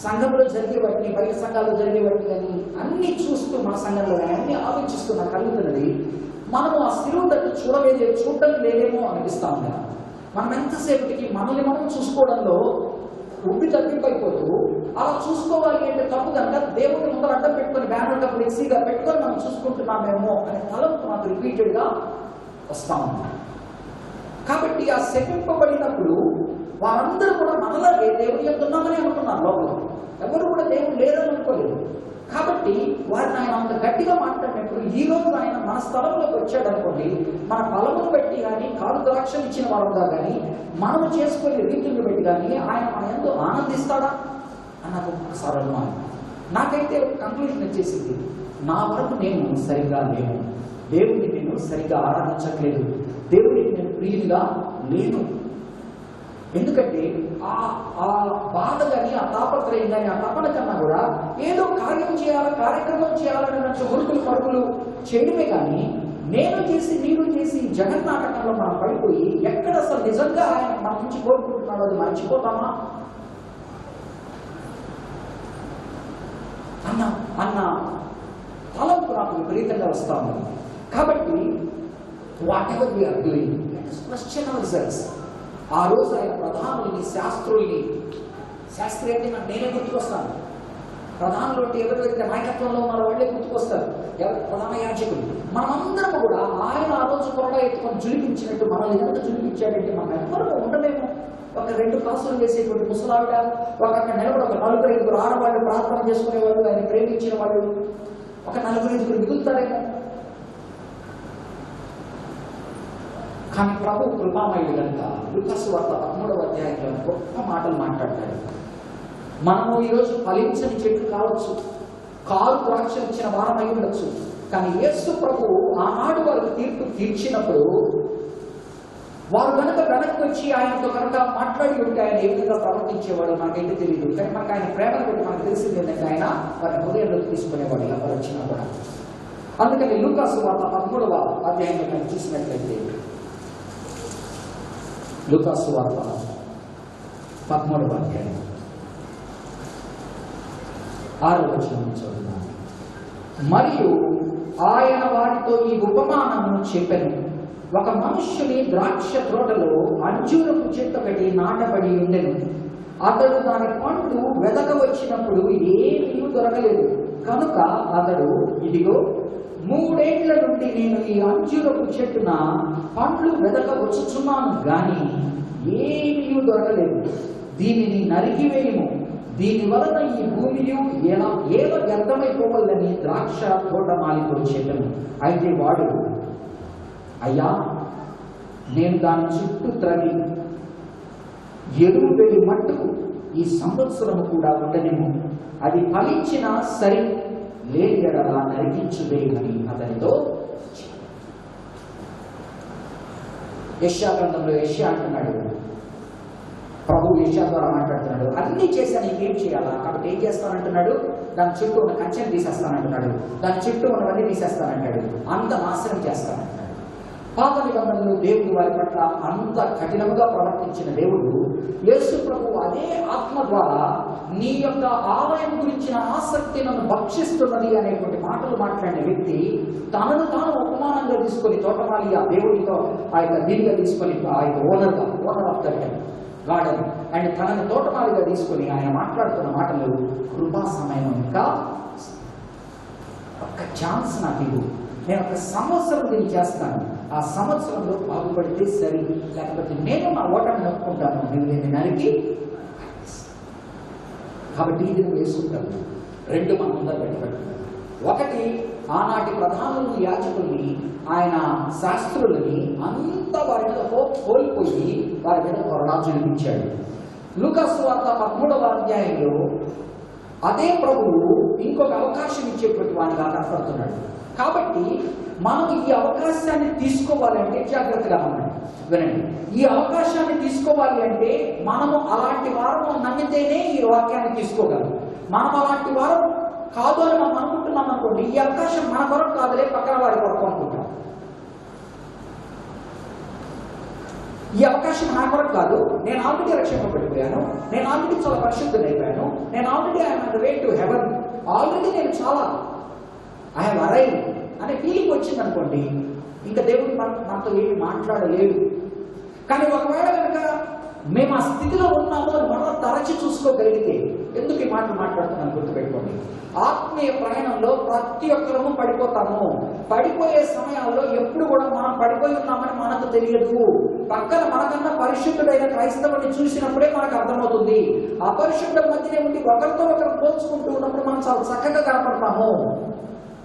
సంఘంలో జరిగే వాటిని, బయట సంఘాల్లో జరిగే వాటిని కానీ అన్ని చూస్తూ, మన సంఘంలో కానీ అన్ని ఆలోచిస్తూ నాకు కలుగుతున్నది, మనము ఆ సిలువ తట్టు చూడటం లేదేమో అనిపిస్తా ఉంది. మనం ఎంతసేపటికి మనల్ని మనం చూసుకోవడంలో ఉబ్బి తగ్గిపోయిపోతూ, అలా చూసుకోవాలి అంటే తప్పు కనుక దేవుడిని ముందర అడ్డం పెట్టుకొని, బ్యానర్గా ఫ్లెక్సీగా పెట్టుకొని మనం చూసుకుంటున్నామేమో అనే తలంపు నాకు రిపీటెడ్గా వస్తా ఉంది. కాబట్టి ఆ శపింపబడినప్పుడు వారందరూ కూడా మనలాగే దేవుని యందు ఉన్నామని అనుకున్నారు లోపల. ఎవరు కూడా దేవుడు లేదని అనుకోలేదు. కాబట్టి వారిని ఆయన అంత గట్టిగా మాట్లాడినప్పుడు ఈ రోజు ఆయన మన స్థలంలోకి వచ్చాడు అనుకోండి, మన బలమును బట్టి కానీ కాలు ద్రాక్షలు ఇచ్చిన వారుగా కానీ మనము చేసుకునే రీతులను బట్టి కానీ ఆయన మన యందు ఆనందిస్తాడా అన్నది ఒకసారి అనుమానం. నాకైతే కంక్లూజన్ వచ్చేసింది, నా వరకు నేను సరిగ్గా లేను, దేవుడిని నేను సరిగ్గా ఆరాధించట్లేదు, దేవుడికి నేను ప్రియుడిగా లేను. ఎందుకంటే ఆ బాధ కానీ ఆ తాపత్రయం కానీ ఆ తపన కన్నా కూడా ఏదో కార్యక్రమం చేయాలన్నట్టు ఉరుకులు పరుగులు చేయడమే కానీ నేను చేసి నీరు చేసి జగన్నాటకంలో మనం పడిపోయి ఎక్కడ అసలు నిజంగా ఆయన మన నుంచి కోరుకుంటున్నాడో అది మర్చిపోతామా అన్న తలంపు నాకు విపరీతంగా వస్తా ఉంది. కాబట్టి whatever we are doing, question ourselves. ఆ రోజు ఆయన ప్రధానుల్ని శాస్త్రి అంటే నాకు నేనే గుర్తుకొస్తాను. ప్రధానులు అంటే ఎవరైతే నాయకత్వంలో ఉన్న వాళ్ళే గుర్తుకొస్తారు, ప్రధాన యాజకులు. మనమందరం కూడా ఆయన ఆ రోజు త్వరగా ఎత్తుకొని జులిపించినట్టు మనల్ని ఎంత జులిపించాడంటే మనం ఎవ్వరూ ఉండలేము. ఒక 2 కాసులు వేసేటువంటి ముసలావిడ, ఒక అక్కడ నిలబడి ఒక 4-5 ఆడవాళ్ళు ప్రార్థన చేసుకునేవాళ్ళు, ఆయన ప్రేమించిన వాళ్ళు ఒక 4-5 మిగులుతారేమో. కానీ ప్రభు కృపామయుడు కనుక లూకాసు వార్త 13వ అధ్యాయంలో గొప్ప మాటలు మాట్లాడతాడు. మనము ఈరోజు ఫలించని చెట్లు కావచ్చు, కారు ద్రాక్షలు ఇచ్చిన వారమై ఉండొచ్చు, కానీ యేసు ప్రభు ఆనాడు వారికి తీర్పు తీర్చినప్పుడు వారు కనుక వెనక్కి వచ్చి ఆయనతో కనుక మాట్లాడి ఉంటే ఆయన ఏ విధంగా ప్రవర్తించేవాడు నాకైతే తెలియదు. కానీ మనకు ఆయన ప్రేమను బట్టి మనకు తెలిసింది ఏంటంటే ఆయన వారి హృదయంలోకి తీసుకునేవాడు ఎవరు వచ్చినా కూడా. అందుకని లూకాసు వార్త 13వ అధ్యాయంలో మనం చూసినట్లయితే లూకాసు వార్త 13వ అధ్యాయం 6వ వచనం చదువుతున్నాను. మరియు ఆయన వారితో ఈ ఉపమానమును చెప్పెను. ఒక మనుష్యుని ద్రాక్ష తోటలో అంజూరపు చెట్టు ఒకటి నాటబడి ఉండెను. అతడు దాని పండు వెదక వచ్చినప్పుడు ఏమీ దొరకలేదు. కనుక అతడు, ఇదిగో 3 ఏళ్ల నుండి నేను ఈ అంజూరపు చెట్టున పండ్లు వెదక వచ్చుచున్నాను గాని ఏమీ దొరకలేదు. దీనిని నరికివేయము, దీని వలన ఈ భూమియు ఏదో వ్యర్థమైపోవాలని ద్రాక్ష తోట మాలితో చెప్పాను. అయితే వాడు, అయ్యా నేను దాని చుట్టూ త్రవి ఎరువు వెలి మట్టుకు ఈ సంవత్సరము కూడా ఉండనేమో, అది ఫలించినా సరి, లేని ఎడలా నరికించువేయమని అతనితో. యెషయా గ్రంథంలో యెషయా అంటున్నాడు, ప్రభు యెషయా ద్వారా మాట్లాడుతున్నాడు, అన్ని చేశాను నీకేం చేయాలా, కాబట్టి ఏం చేస్తానంటున్నాడు, దాని చుట్టూ ఉన్న కంచెని తీసేస్తానంటున్నాడు, దాని చుట్టూ ఉన్నవన్నీ తీసేస్తానంటాడు, అంత నాశనం చేస్తానంటున్నాడు. పాత నిబంధనలు దేవుడు వారి పట్ల అంత కఠినముగా ప్రవర్తించిన దేవుడు యేసు ప్రభు అదే ఆత్మ ద్వారా నీ యొక్క ఆలయం గురించిన ఆసక్తి నన్ను భక్షిస్తున్నది అనేటువంటి మాటలు మాట్లాడిన వ్యక్తి తనను తాను ఉపమానంగా తీసుకొని తోటమాలి ఆ దేవుడితో ఆ యొక్క దీనిగా తీసుకొని ఆ యొక్క owner of the garden and తనను తోటమాలిగా తీసుకొని ఆయన మాట్లాడుతున్న మాటలు, కృపా సమయం ఇంకా ఒక్క ఛాన్స్ నాకు ఇవ్వు, నేను 1 సంవత్సరం దీన్ని చేస్తాను, ఆ సంవత్సరంలో బాగుపడితే సరి, లేకపోతే నేను నా ఓటమి నొప్పుకుంటాను, నేను దీన్ని నరికి. కాబట్టి ఇది నువ్వు వేసుకుంటాను. 2 మన ముందర పెట్టుకుంటాను. ఒకటి, ఆనాటి ప్రధానులను యాజకుల్ని ఆయన శాస్త్రులని అంత వారి మీద కోల్పోయి వారి మీద కొరడా చూపించాడు. లూకాసు వార్త 13వ అధ్యాయంలో అదే ప్రభువు ఇంకొక అవకాశం ఇచ్చేటువంటి వాడిగా కనపడుతున్నాడు. కాబట్టి మనం ఈ అవకాశాన్ని తీసుకోవాలంటే జాగ్రత్తగా ఉండండి, వినండి. ఈ అవకాశాన్ని తీసుకోవాలి అంటే మనము అలాంటి వారము నమ్మితేనే ఈ వాక్యాన్ని తీసుకోగలం. మనం అలాంటి వారం కాదు అని మనం అనుకుంటున్నాం అనుకోండి, ఈ అవకాశం మన కొరకు కాదులే, పక్కన వారి కొరకు అనుకుంటాం. ఈ అవకాశం నా కొరకు కాదు, నేను ఆల్రెడీ రక్షింపబడిపోయాను, నేను ఆల్రెడీ చాలా పరిశుద్ధులైపోయాను, నేను already I'm on the way to heaven, already నేను చాలా ఐ హావ్ అరైవ్డ్ అనే ఫీలింగ్ వచ్చింది అనుకోండి, ఇంకా దేవుడు మనతో ఏమి మాట్లాడలేడు. కానీ ఒకవేళ కనుక మేము ఆ స్థితిలో ఉన్నాము అని మనం తరచి చూసుకోగలిగితే, ఎందుకు ఈ మాటలు మాట్లాడుతున్నాను గుర్తుపెట్టుకోండి, ఆత్మీయ ప్రయాణంలో ప్రతి ఒక్కరము పడిపోతాము. పడిపోయే సమయాల్లో ఎప్పుడు కూడా మనం పడిపోయి ఉన్నామని మనకు తెలియదు. పక్కన మనకన్నా పరిశుద్ధుడైన క్రైస్తవుని చూసినప్పుడే మనకు అర్థమవుతుంది. ఆ పరిశుద్ధుల మధ్యనే ఉండి ఒకరితో ఒకరు పోల్చుకుంటూ ఉన్నప్పుడు మనం చాలా చక్కగా కనపడతాము.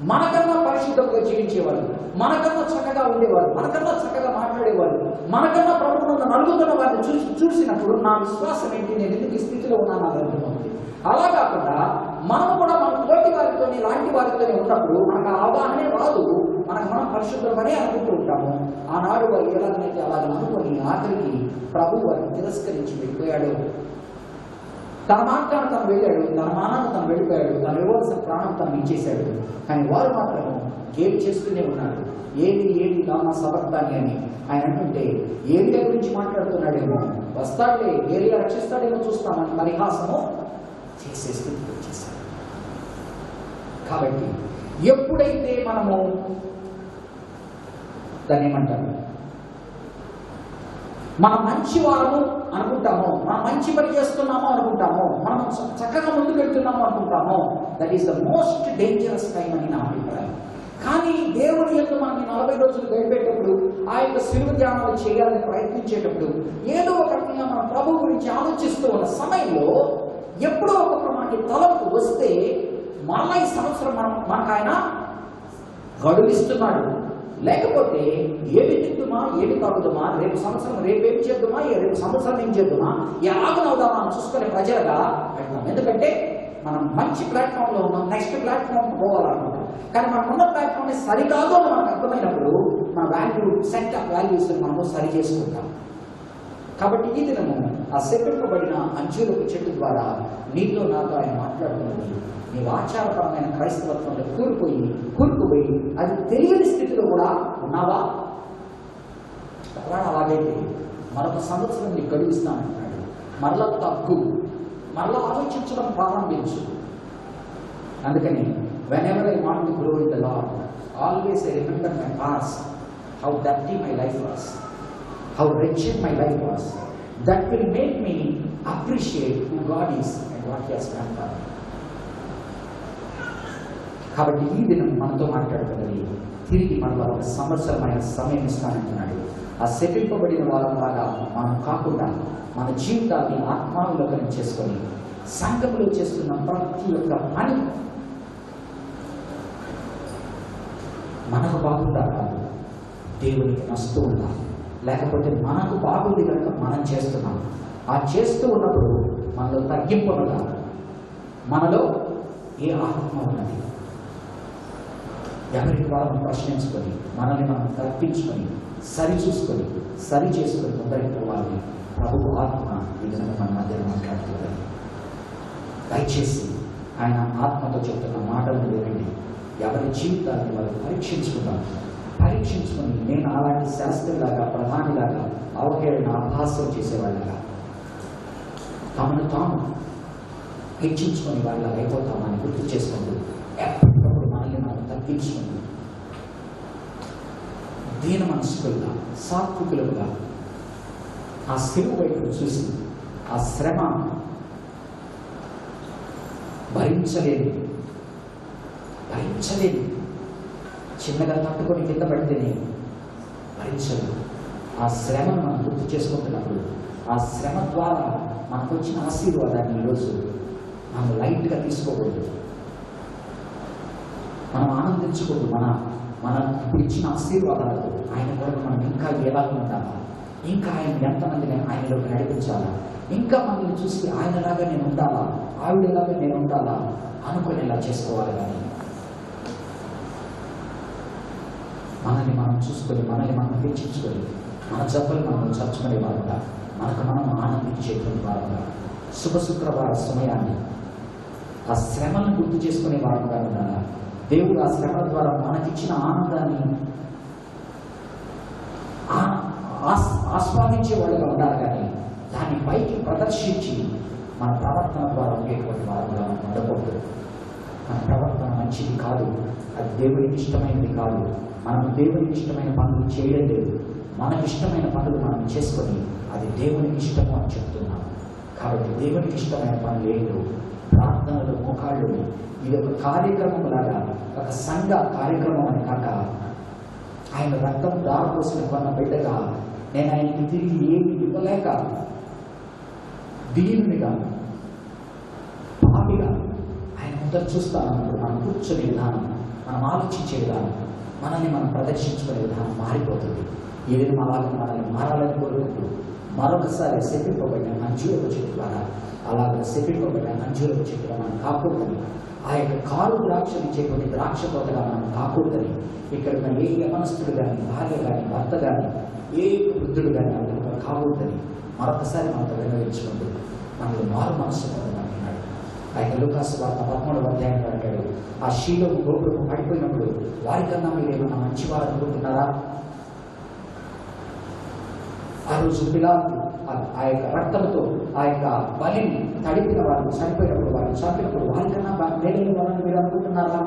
మనకన్నా పరిశుద్ధంగా జీవించేవారు, మనకన్నా చక్కగా ఉండేవారు, మనకన్నా చక్కగా మాట్లాడేవారు, మనకన్నా ప్రభుత్వం నలుగుతున్న వారిని చూసినప్పుడు నా విశ్వాసం ఏంటి, నేను ఎందుకు ఈ స్థితిలో ఉన్నాను అర్థమవుతుంది. అలా కాకుండా మనం కూడా మన తోటి వారితో లాంటి వారితోనే ఉన్నప్పుడు మనకు అవగాహనే రాదు. మనం పరిశుద్ధమనే అనుకుంటూ ఉంటాము. ఆనాడు వారు ఎలాగైతే అలాగ అనుకొని ఆఖరికి ప్రభు వారిని తిరస్కరించి వెళ్ళిపోయాడు. తన మార్గాన్ని తను వెళ్ళాడు, తన మానాన్ని తను వెళ్ళిపోయాడు, తను ఇవ్వాల్సిన ప్రాణం తను ఇచ్చేశాడు. కానీ వారు మాత్రం గేమ్ చేస్తూనే ఉన్నారు. ఏది నామా సబర్తాని అని ఆయన అంటుంటే ఏరియా గురించి మాట్లాడుతున్నాడేమో, వస్తాడులే ఏరియా రక్షిస్తాడేమో చూస్తామని పరిహాసము చేసే స్థితికి వచ్చేసాడు. కాబట్టి ఎప్పుడైతే మనము దాన్ని ఏమంటారు, మనం మంచి వారము అనుకుంటాము, మనం మంచి పని చేస్తున్నాము అనుకుంటాము, మనం చక్కగా ముందుకు వెళ్తున్నాము అనుకుంటాము, that is the most dangerous time అని నా అభిప్రాయం. కానీ దేవుని యొక్క మనకి 40 రోజులు గడిపేటప్పుడు ఆ యొక్క శిలువ ధ్యానాలు చేయాలని ప్రయత్నించేటప్పుడు ఏదో ఒక రకంగా మన ప్రభు గురించి ఆలోచిస్తూ ఉన్న సమయంలో ఎప్పుడో ఒక మనకి తలంపు వస్తే మళ్ళా ఈ సంవత్సరం మనకు ఆయన గడువిస్తున్నాడు. లేకపోతే ఏమి తింటుమా, ఏమి తాగుదామా, రేపు సంవత్సరం రేపేం చేద్దామా, రేపు సంవత్సరం ఏం చేద్దామా, ఎలాగనవుదామా అని చూసుకునే ప్రజలుగా పెడతాం. ఎందుకంటే మనం మంచి ప్లాట్ఫామ్లో ఉన్నాం, నెక్స్ట్ ప్లాట్ఫామ్కి పోవాలనుకుంటాం. కానీ మనం ఉన్న ప్లాట్ఫామ్ సరికాదు అని మనకు అర్థమైనప్పుడు మన సెట్ ఆఫ్ వాల్యూస్ మనము సరి చేసుకుంటాం. కాబట్టి ఈ దినము ఆ శపింపబడిన అంజూరపు చెట్టు ద్వారా నీతో నాతో ఆయన మాట్లాడుతున్నది. నీవు ఆచారపరమైన క్రైస్తవత్వంలో కూరుకుపోయి అది తెలియని స్థితిలో కూడా ఉన్నావా? అలాగైతే మరొక సంవత్సరం నీకు గడువిస్తానంటున్నాడు. మరలా తగ్గు, మరలా ఆలోచించడం ప్రారంభించు. అందుకని whenever I want to grow in the Lord, always I remember my past, how dirty my life was, how wretched my life was. That will make me appreciate who God is and what He has done for me. కాబట్టి ఈ దినం మనతో మాట్లాడుతున్నది తిరిగి మనలో ఒక సంవత్సరమైన సమయం ఇస్తానంటున్నాడు. ఆ శపింపబడిన వారంలాగా మనం కాకుండా మన జీవితాన్ని ఆత్మావలోకనం చేసుకొని సంఘంలో చేస్తున్న ప్రతి ఒక్క పని మనకు బాగుందా కాదు, దేవునికి నష్టం ఉందా, లేకపోతే మనకు బాగుంది కనుక మనం చేస్తున్నాం. ఆ చేస్తూ ఉన్నప్పుడు మనలో తగ్గింపు ఉన్నదా, మనలో ఏ ఆత్మ ఉన్నది, ఎవరికి వారం ప్రశ్నించుకొని మనల్ని మనం తప్పించుకొని సరి చూసుకొని సరి చేసుకొని ముందరికి పోవాలి. ప్రభు ఆత్మ ఈ విధంగా మన మధ్య మాట్లాడుతుంది. దయచేసి ఆయన ఆత్మతో చెప్తున్న మాటలను వినండి. ఎవరి జీవితాన్ని వారు పరీక్షించుకొని నేను అలాంటి శాస్త్రిలాగా ప్రధానిలాగా అవహేళన అభాసం చేసేవాళ్ళగా తమను తాము హెచ్చించుకొని వాళ్ళ అయిపోతామని గుర్తు చేసుకుంటూ ఎప్పటికప్పుడు మనల్ని మనం తగ్గించుకుంటూ దీన మనస్కులుగా సాత్వికులుగా ఆ శిలువ వైపు చూసి ఆ శ్రమ భరించలేదు చిన్నగా తట్టుకొని కింద పడితేనే భరించలేదు. ఆ శ్రమను మనం గుర్తు చేసుకుంటున్నప్పుడు ఆ శ్రమ ద్వారా మనకు వచ్చిన ఆశీర్వాదాన్ని ఈరోజు మనం లైట్గా తీసుకోకూడదు, మనం ఆనందించకూడదు. మన ఇప్పుడు ఇచ్చిన ఆశీర్వాదాలతో ఆయన కొరకు మనం ఇంకా ఎలాగ ఉండాలా, ఇంకా ఆయన ఎంతమందిని ఆయనలోకి నడిపించాలా, ఇంకా మనల్ని చూసి ఆయనలాగా నేను ఉండాలా, ఆవిడలాగా నేను ఉండాలా అనుకునేలా చేసుకోవాలి. కానీ మనల్ని మనం చూసుకొని మనల్ని మనం హెచ్చించుకొని మన జబ్బలు మనం చర్చుకునే వారుగా మనకు మనం ఆనందించేటువంటి వారుగా శుభ శుక్రవార సమయాన్ని ఆ శ్రమలను గుర్తు చేసుకునే వారుగా ఉండాలా. దేవుడు ఆ శ్రమల ద్వారా మనకిచ్చిన ఆనందాన్ని ఆస్వాదించే వాళ్ళుగా ఉండాలి. కానీ దాన్ని పైకి ప్రదర్శించి మన ప్రవర్తన ద్వారా ఉండేటువంటి వారుగా ఉండకూడదు. మన ప్రవర్తన మంచిది కాదు, అది దేవునికి ఇష్టమైనది కాదు. మనం దేవునికి ఇష్టమైన పనులు చేయడం లేదు, మనకి ఇష్టమైన పనులు మనం చేసుకొని అది దేవునికి ఇష్టము అని చెప్తున్నాం. కాబట్టి దేవునికి ఇష్టమైన పనులు ఏంటో ప్రార్థనలు మోకాళ్ళు ఇది ఒక కార్యక్రమం లాగా, ఒక సంఘ కార్యక్రమం అని కాక ఆయన రక్తం దారిపోసిన కొన్న బిడ్డగా నేను ఆయనకి తిరిగి ఏమి ఇవ్వలేక దీనునిగా పాపిగా ఆయన ముందర చూస్తానన్నప్పుడు మనం కూర్చొని విధానం, మనం ఆలోచించే విధానం, మనల్ని మనం ప్రదర్శించుకునే విధానం మారిపోతుంది. ఏదైనా అలాగే మనల్ని మారాలని కోరుకుంటూ మరొకసారి శపింపబడిన అంజూరపు చెట్టు ద్వారా అలాగే శపింపబడిన అంజూరపు చెట్టుగా మనం కాకూడదని, ఆ యొక్క కారు ద్రాక్షలు ఇచ్చేటువంటి ద్రాక్ష తోటగా మనం కాకూడదని, ఇక్కడ ఉన్న ఏ యవనస్తుడు కానీ, భార్య కానీ, భర్త కానీ, ఏ వృద్ధుడు కానీ అందరూ కాకూడదని మరొకసారి మనతో వినియోగించుకుంటూ మనలో మారు మనస్సు పొందమంటున్నాడు. ఆయన లూకాసు వార్త 13వ అధ్యాయంలో అంటాడు, ఆ షీలోము గోపురము పడిపోయినప్పుడు వారికన్నా మీరు ఏమన్నా మంచివారు అనుకుంటున్నారా? ఆ రోజు పిలాతు ఆ యొక్క రక్తంతో ఆ యొక్క బలిని తడిపిన వారు చనిపోయినప్పుడు, వారిని చంపినప్పుడు వారికన్నా మేలైన వారిని మీరు అనుకుంటున్నారా?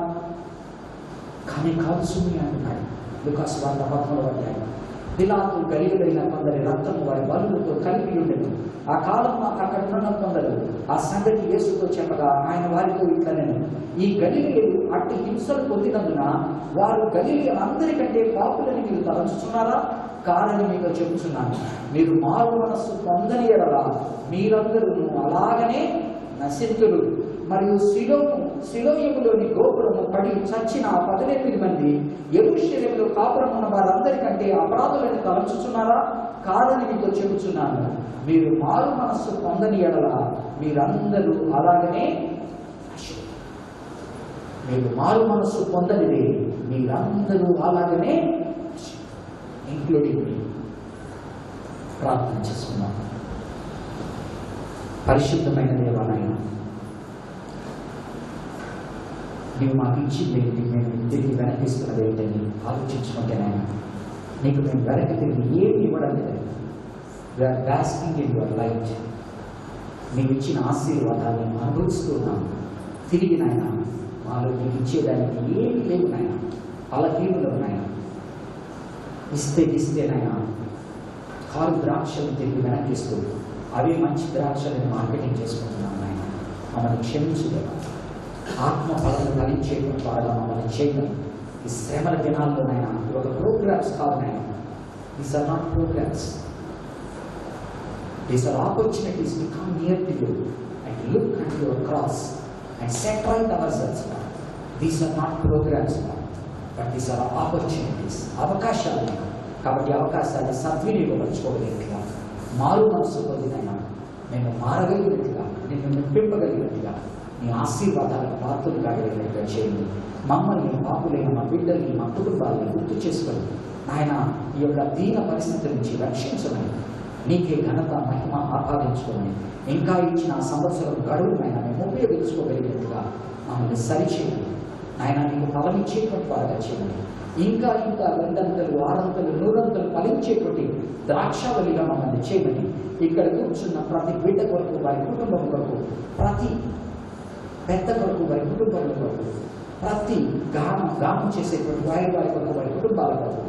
కానీ కాదు సుమి అంటున్నాడు లూకాసు వార్త 13వ అధ్యాయం. పిలాతు గలిలైన కొందరి రక్తము వారి బలులతో కలిపి ఉండేది. ఆ కాలం అక్కడ ఉన్న కొందరు ఆ సంగతి యేసుతో చెప్పగా ఆయన వారితో ఇట్లనేను, ఈ గలిలయులు అట్టి హింసలు పొందినందున వారు గలిలయులందరికంటే పాపులని మీరు తలంచుతున్నారా? కారణం మీతో చెబుతున్నాను, మీరు మారు మనస్సు పొందని ఎడల మీరందరూ అలాగనే నశింతులు. మరియు సిలోయములోని గోపురము పడి చచ్చిన 18 మంది యెరూషలేములో కాపురం ఉన్న వారందరికంటే అపరాధులను తలంచుతున్నారా? కాదని మీతో చెబుతున్నాను, మీరు మారు మనస్సు పొందని ఎడల మీరందరూ అలాగనే, మీరు మారు మనస్సు పొందనిదే మీరందరూ అలాగనే, ఇంక్లూడింగ్ మీ. ప్రార్థన చేసుకున్నాం. పరిశుద్ధమైన దేవాలయం, నీవు మాకు ఇచ్చింది ఏంటి, మేము తిరిగి వెనకిస్తున్నది ఏంటని ఆలోచించుకుంటేనైనా నీకు మేము వెనక్కి తిరిగి ఏమి ఇవ్వడం లేదు. We are basking in your light. నీవు ఇచ్చిన ఆశీర్వాదాన్ని అనుభవిస్తున్నాం. తిరిగి నాయన మాలో నీకు ఇచ్చేదానికి ఏమి లేవు నాయన, అలకీములు నాయన. ఇస్తేనైనా కారు ద్రాక్షలు తిరిగి వెనక్కిస్తూ అవే మంచి ద్రాక్షలను మార్కెటింగ్ చేసుకుంటున్నాం నాయన. మమ్మల్ని క్షమించుదేవా. ఆత్మ ఫలం ఫలించేటువంటి వారుగా మమ్మల్ని చేయడం. ఈ శ్రమల దినాల్లోనైనా ఒక ప్రోగ్రామ్స్ కాదు నాయన. These are not programmes, these are opportunities to come near to you and look at your cross and set right ourselves. These are not programmes, but these are opportunities, అవకాశాలు. కాబట్టి అవకాశాన్ని సద్వినియోగపరచుకోగలిగినట్టుగా, మారు మనసు పొందినైనా మేము మారగలిగినట్టుగా, నిన్ను మెప్పింపగలిగినట్టుగా, నీ ఆశీర్వాదాలకు పాత్రలు కాగలిగినట్టుగా చేయండి. మమ్మల్ని, పాపులైన మా బిడ్డల్ని, మా కుటుంబాన్ని గుర్తు చేసుకొని ఆయన ఈ యొక్క దీన పరిస్థితి నుంచి రక్షించమని, నీకే ఘనత మహిమ ఆపాదించుకోమని, ఇంకా ఇచ్చిన సంవత్సరం గడువునైనా మేము ఉపయోగించుకోగలిగినట్టుగా మమ్మల్ని సరిచేయండి. ఆయన నీకు ఫలమిచ్చేటువంటి వారుగా చేయండి. ఇంకా 200, 600, 100 ఫలించేటువంటి ద్రాక్షావళిగా మమ్మల్ని చేయమని, ఇక్కడ కూర్చున్న ప్రతి బిడ్డ కొరకు, వారి కుటుంబం కొరకు, ప్రతి పెద్ద కొరకు, వారి కుటుంబాల కొరకు, ప్రతి గానం చేసేటువంటి వారి కొరకు, వారి కుటుంబాల కొరకు,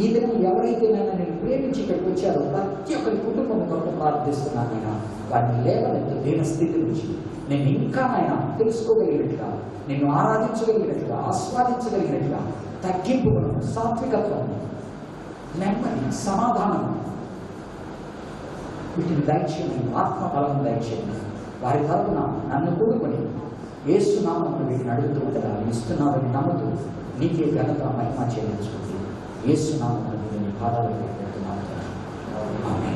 ఈ దినం ఎవరైతేనైనా నేను ప్రేమించి ఇక్కడికి వచ్చారో ప్రతి ఒక్కరి కుటుంబం కొరకు ప్రార్థిస్తున్నాను. ఆయన వారిని లేవనెత్తు దేన స్థితి నుంచి నేను ఇంకా ఆయన తెలుసుకోగలిగినట్టుగా, నిన్ను ఆరాధించగలిగినట్టుగా, ఆస్వాదించగలిగినట్టుగా, తగ్గింపులను, సాత్వికత్వం, నెమ్మది, సమాధానం, వీటిని దయచేయండి. ఆత్మబలం దయచేయండి. వారి తరపున నన్ను కూడుకొని యేసునామమున వీటిని అడుగుతూ ఉండగా ఇస్తున్నామని నమ్ముతూ నీకే ఘనత మహిమ చెల్లించుకుంటూ యేసునామమున నీ పాదాలకు పెడుతున్నాను. ఆమేన్.